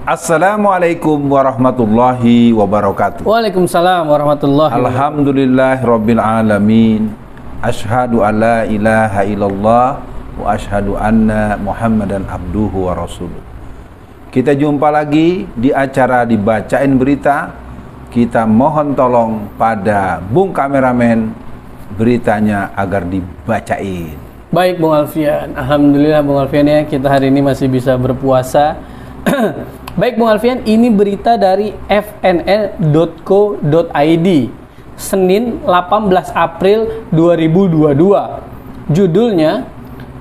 Assalamualaikum warahmatullahi wabarakatuh. Waalaikumsalam warahmatullahi wabarakatuh. Alhamdulillah rabbil alamin. Asyhadu an la ilaha illallah wa asyhadu anna Muhammadan abduhu wa rasuluh. Kita jumpa lagi di acara Dibacain Berita. Kita mohon tolong pada Bung Kameramen beritanya agar dibacain. Baik Bung Alfian, alhamdulillah Bung Alfian ya, kita hari ini masih bisa berpuasa. Baik Bung Alfian, ini berita dari fnn.co.id Senin 18 April 2022. Judulnya,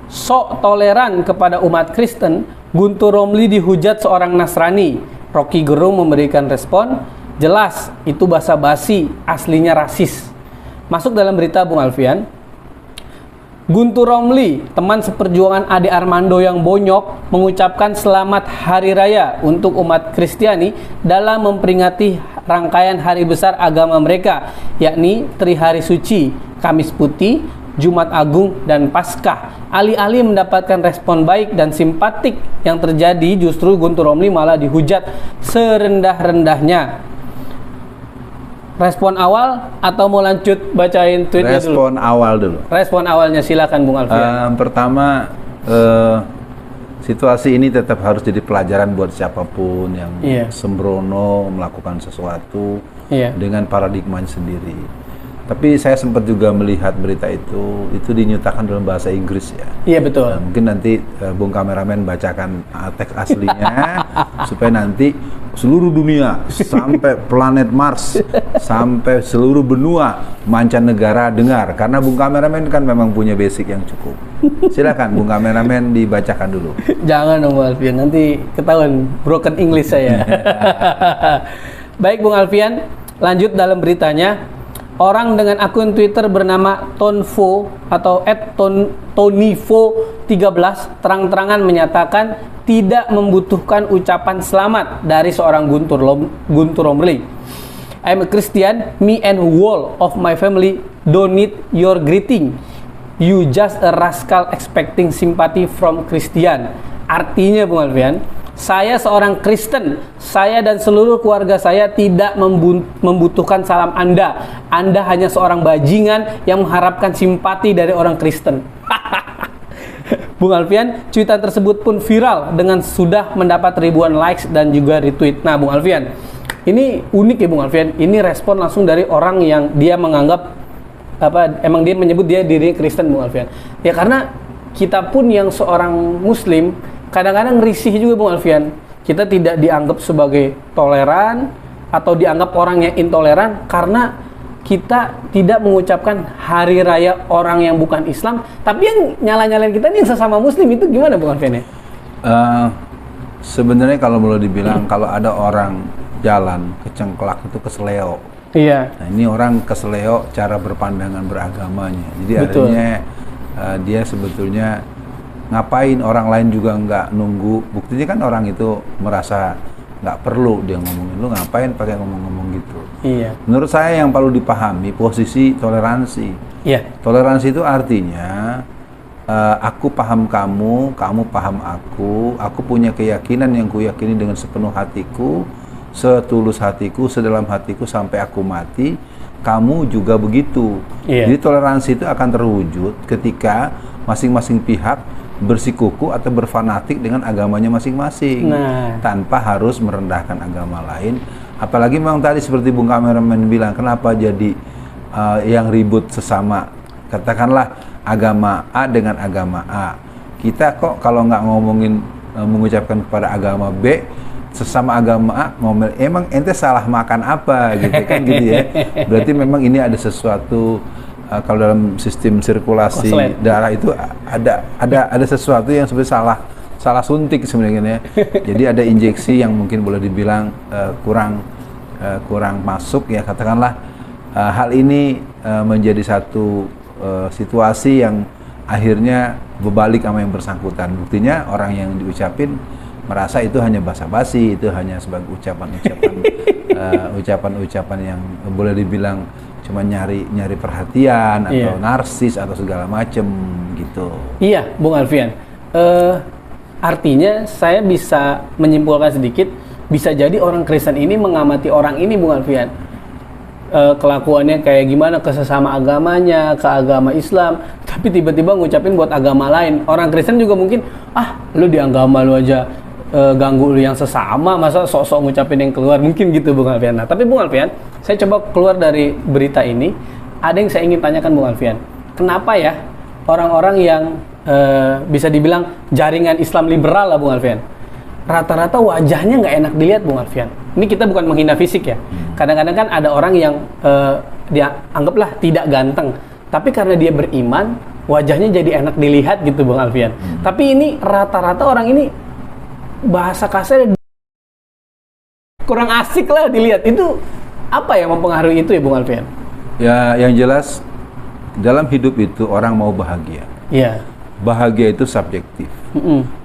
sok toleran kepada umat Kristen, Guntur Romli dihujat seorang Nasrani. Rocky Gerung memberikan respon, jelas itu basa-basi, aslinya rasis. Masuk dalam berita Bung Alfian. Guntur Romli, teman seperjuangan Ade Armando yang bonyok, mengucapkan selamat hari raya untuk umat Kristiani dalam memperingati rangkaian hari besar agama mereka, yakni Trihari Suci, Kamis Putih, Jumat Agung, dan Paskah. Alih-alih mendapatkan respon baik dan simpatik yang terjadi, justru Guntur Romli malah dihujat serendah-rendahnya. Respon awal atau mau lanjut bacain tweetnya dulu? Respon awal dulu. Respon awalnya silakan Bung Alfian. Pertama, situasi ini tetap harus jadi pelajaran buat siapapun yang sembrono melakukan sesuatu dengan paradigmanya sendiri. Tapi saya sempat juga melihat berita itu dinyatakan dalam bahasa Inggris ya. Iya betul. Mungkin nanti Bung Kameramen bacakan teks aslinya supaya nanti seluruh dunia sampai planet Mars sampai seluruh benua mancanegara dengar, karena Bung Kameramen kan memang punya basic yang cukup. Silakan Bung Kameramen dibacakan dulu. Jangan dong Bung Alfian, nanti ketahuan broken English saya. Baik Bung Alfian, lanjut dalam beritanya. Orang dengan akun Twitter bernama Tonfo atau @Tonivo13 terang-terangan menyatakan tidak membutuhkan ucapan selamat dari seorang Guntur Romli. I'm a Christian, me and whole of my family don't need your greeting. You just a rascal expecting sympathy from Christian. Artinya Bung Alfian, saya seorang Kristen, saya dan seluruh keluarga saya tidak membutuhkan salam Anda. Anda hanya seorang bajingan yang mengharapkan simpati dari orang Kristen. Bung Alfian, cuitan tersebut pun viral dengan sudah mendapat ribuan likes dan juga retweet. Nah Bung Alfian, ini unik ya Bung Alfian. Ini respon langsung dari orang yang dia menganggap emang dia menyebut dia dirinya Kristen Bung Alfian. Ya karena kita pun yang seorang Muslim kadang-kadang risih juga Bung Alfian. Kita tidak dianggap sebagai toleran atau dianggap orang yang intoleran karena kita tidak mengucapkan hari raya orang yang bukan Islam. Tapi yang nyala-nyalain kita ini yang sesama Muslim, itu gimana Bung Alfian ya? Sebenarnya kalau boleh dibilang kalau ada orang jalan kecengklak itu keseleo. Iya. Nah, ini orang keseleo cara berpandangan beragamanya. Jadi Betul. artinya dia sebetulnya ngapain orang lain juga nggak nunggu. Buktinya kan orang itu merasa nggak perlu dia ngomongin, lu ngapain pakai ngomong-ngomong gitu. Iya. Menurut saya yang perlu dipahami posisi toleransi. Iya. Toleransi itu artinya aku paham kamu, kamu paham aku punya keyakinan yang kuyakini dengan sepenuh hatiku, setulus hatiku, sedalam hatiku sampai aku mati. Kamu juga begitu. Iya. Jadi toleransi itu akan terwujud ketika masing-masing pihak bersikuku atau berfanatik dengan agamanya masing-masing, tanpa harus merendahkan agama lain. Apalagi memang tadi seperti Bung Kameramen bilang, kenapa jadi yang ribut sesama, katakanlah agama A dengan agama A. Kita kok kalau nggak ngomongin mengucapkan kepada agama B, sesama agama A ngomel, emang ente salah makan apa gitu kan gitu ya. Berarti memang ini ada sesuatu. Kalau dalam sistem sirkulasi darah itu ada sesuatu yang sebenarnya salah suntik sebenarnya. Jadi ada injeksi yang mungkin boleh dibilang kurang masuk ya, katakanlah. Hal ini menjadi satu situasi yang akhirnya berbalik sama yang bersangkutan. Buktinya orang yang diucapin merasa itu hanya basa-basi, itu hanya sebagai ucapan-ucapan yang boleh dibilang cuma nyari perhatian atau narsis atau segala macem gitu. Iya, Bung Alfian. Artinya saya bisa menyimpulkan sedikit bisa jadi orang Kristen ini mengamati orang ini, Bung Alfian. Kelakuannya kayak gimana ke sesama agamanya, ke agama Islam, tapi tiba-tiba ngucapin buat agama lain. Orang Kristen juga mungkin, lu di agama lu aja ganggu lu yang sesama, masa sok-sok ngucapin yang keluar, mungkin gitu Bung Alfian. Nah, tapi Bung Alfian, saya coba keluar dari berita ini, ada yang saya ingin tanyakan Bung Alfian. Kenapa ya orang-orang yang bisa dibilang jaringan Islam liberal lah Bung Alfian, rata-rata wajahnya nggak enak dilihat Bung Alfian. Ini kita bukan menghina fisik ya. Kadang-kadang kan ada orang yang dia anggaplah tidak ganteng, tapi karena dia beriman, wajahnya jadi enak dilihat gitu Bung Alfian. Tapi ini rata-rata orang ini bahasa kasar kurang asik lah dilihat. Itu apa yang mempengaruhi itu ya Bung Alfian? Ya, yang jelas dalam hidup itu orang mau bahagia. Iya. Bahagia itu subjektif.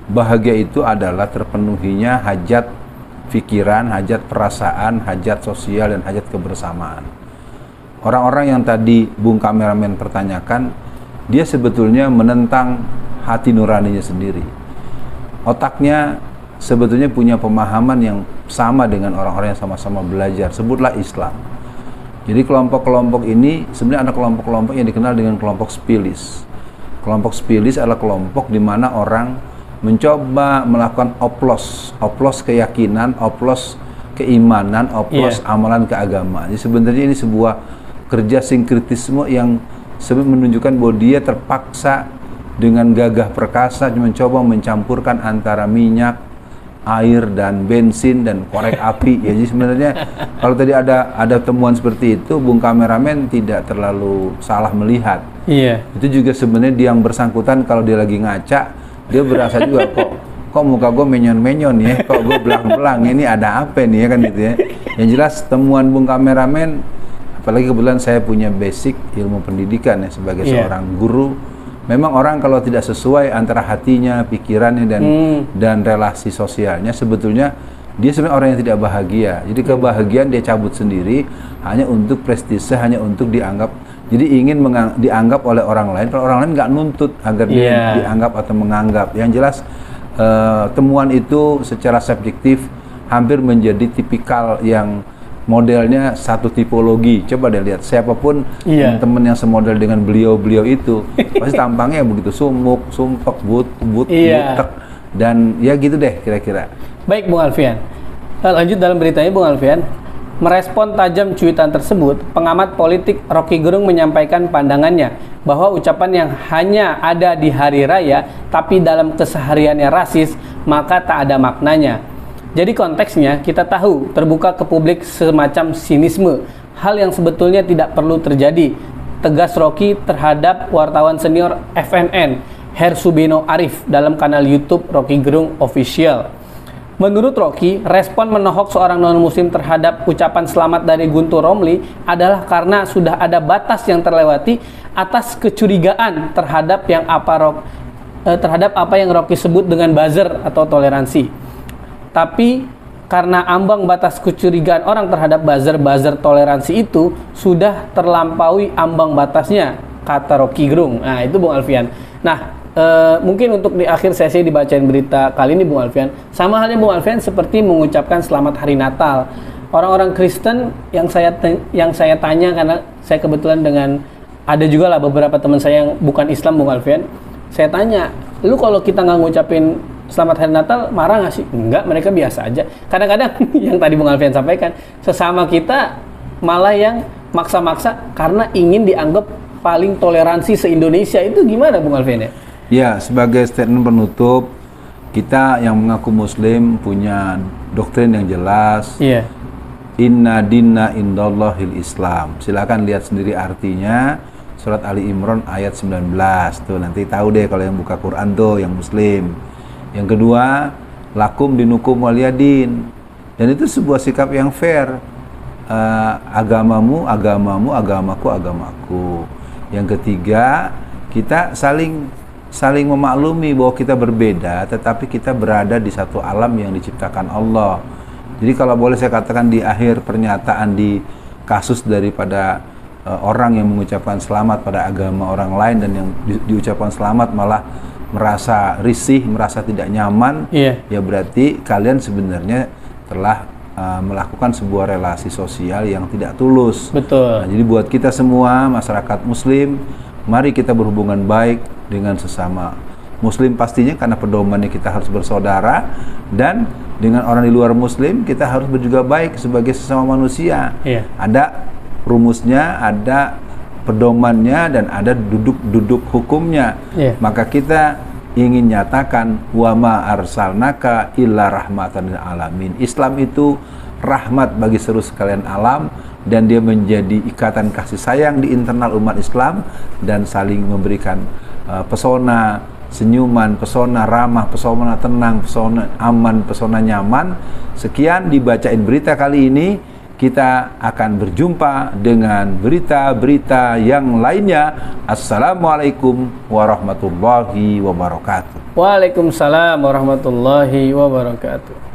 Bahagia itu adalah terpenuhinya hajat pikiran, hajat perasaan, hajat sosial, dan hajat kebersamaan. Orang-orang yang tadi Bung Kameramen pertanyakan, dia sebetulnya menentang hati nuraninya sendiri. Otaknya sebetulnya punya pemahaman yang sama dengan orang-orang yang sama-sama belajar. Sebutlah Islam. Jadi kelompok-kelompok ini sebenarnya ada kelompok-kelompok yang dikenal dengan kelompok spilis. Kelompok spilis adalah kelompok di mana orang mencoba melakukan oplos keyakinan, oplos keimanan, oplos amalan keagamaan. Jadi sebenarnya ini sebuah kerja sinkritisme yang menunjukkan bahwa dia terpaksa dengan gagah perkasa mencoba mencampurkan antara minyak, air dan bensin dan korek api. Jadi sebenarnya kalau tadi ada temuan seperti itu, Bung Kameramen tidak terlalu salah melihat. Iya. Itu juga sebenarnya yang bersangkutan kalau dia lagi ngaca, dia berasa juga kok muka gue menyon-menyon ya, kok gue belang-belang, ini ada apa nih ya kan gitu ya. Yang jelas temuan Bung Kameramen, apalagi kebetulan saya punya basic ilmu pendidikan ya sebagai seorang guru. Memang orang kalau tidak sesuai antara hatinya, pikirannya dan relasi sosialnya, sebetulnya dia sebenarnya orang yang tidak bahagia. Jadi kebahagiaan dia cabut sendiri hanya untuk prestise, hanya untuk dianggap. Jadi ingin dianggap oleh orang lain. Kalau orang lain nggak nuntut agar dia dianggap atau menganggap. Yang jelas temuan itu secara subjektif hampir menjadi tipikal yang modelnya satu tipologi. Coba deh lihat siapapun teman-teman yang semodel dengan beliau-beliau itu pasti tampangnya begitu sumuk, sumpek, butek, dan ya gitu deh kira-kira. Baik Bung Alfian, lanjut dalam beritanya Bung Alfian. Merespon tajam cuitan tersebut, pengamat politik Rocky Gerung menyampaikan pandangannya bahwa ucapan yang hanya ada di hari raya tapi dalam kesehariannya rasis, maka tak ada maknanya. Jadi konteksnya kita tahu terbuka ke publik semacam sinisme, hal yang sebetulnya tidak perlu terjadi. Tegas Rocky terhadap wartawan senior FNN Hersubino Arif dalam kanal YouTube Rocky Gerung Official. Menurut Rocky, respon menohok seorang non-muslim terhadap ucapan selamat dari Guntur Romli adalah karena sudah ada batas yang terlewati atas kecurigaan terhadap apa yang Rocky sebut dengan buzzer atau toleransi. Tapi karena ambang batas kecurigaan orang terhadap buzzer toleransi itu sudah terlampaui ambang batasnya, kata Rocky Gerung. Nah, itu Bung Alfian. Nah, mungkin untuk di akhir sesi dibacain berita kali ini Bung Alfian, sama halnya Bung Alfian seperti mengucapkan selamat hari Natal. Orang-orang Kristen yang saya tanya, karena saya kebetulan ada juga lah beberapa teman saya yang bukan Islam Bung Alfian, saya tanya, lu kalau kita nggak ngucapin selamat hari Natal marah nggak sih? Enggak, mereka biasa aja. Kadang-kadang yang tadi Bung Alfian sampaikan, sesama kita malah yang maksa-maksa karena ingin dianggap paling toleransi se-Indonesia. Itu gimana Bung Alfian ya? Ya, sebagai statement penutup, kita yang mengaku Muslim punya doktrin yang jelas. Iya. Inna dinna indallahil Islam. Silakan lihat sendiri artinya. Surat Ali Imran ayat 19. Tuh nanti tahu deh kalau yang buka Quran tuh yang Muslim. Yang kedua, lakum dinukum waliyadin. Dan itu sebuah sikap yang fair. Agamamu, agamaku, agamaku. Yang ketiga, kita saling memaklumi bahwa kita berbeda, tetapi kita berada di satu alam yang diciptakan Allah. Jadi kalau boleh saya katakan di akhir pernyataan di kasus daripada orang yang mengucapkan selamat pada agama orang lain dan yang diucapkan selamat malah merasa risih, merasa tidak nyaman, ya berarti kalian sebenarnya telah melakukan sebuah relasi sosial yang tidak tulus. Betul. Nah, jadi buat kita semua masyarakat Muslim, mari kita berhubungan baik dengan sesama Muslim pastinya, karena pedomannya kita harus bersaudara, dan dengan orang di luar Muslim kita harus juga baik sebagai sesama manusia. Ada rumusnya, ada pedomannya, dan ada duduk hukumnya. Maka kita ingin nyatakan wa ma arsalnaka illa rahmatan lil alamin. Islam itu rahmat bagi seluruh sekalian alam, dan dia menjadi ikatan kasih sayang di internal umat Islam, dan saling memberikan pesona senyuman, pesona ramah, pesona tenang, pesona aman, pesona nyaman. Sekian dibacain berita kali ini. Kita akan berjumpa dengan berita-berita yang lainnya. Assalamualaikum warahmatullahi wabarakatuh. Waalaikumsalam warahmatullahi wabarakatuh.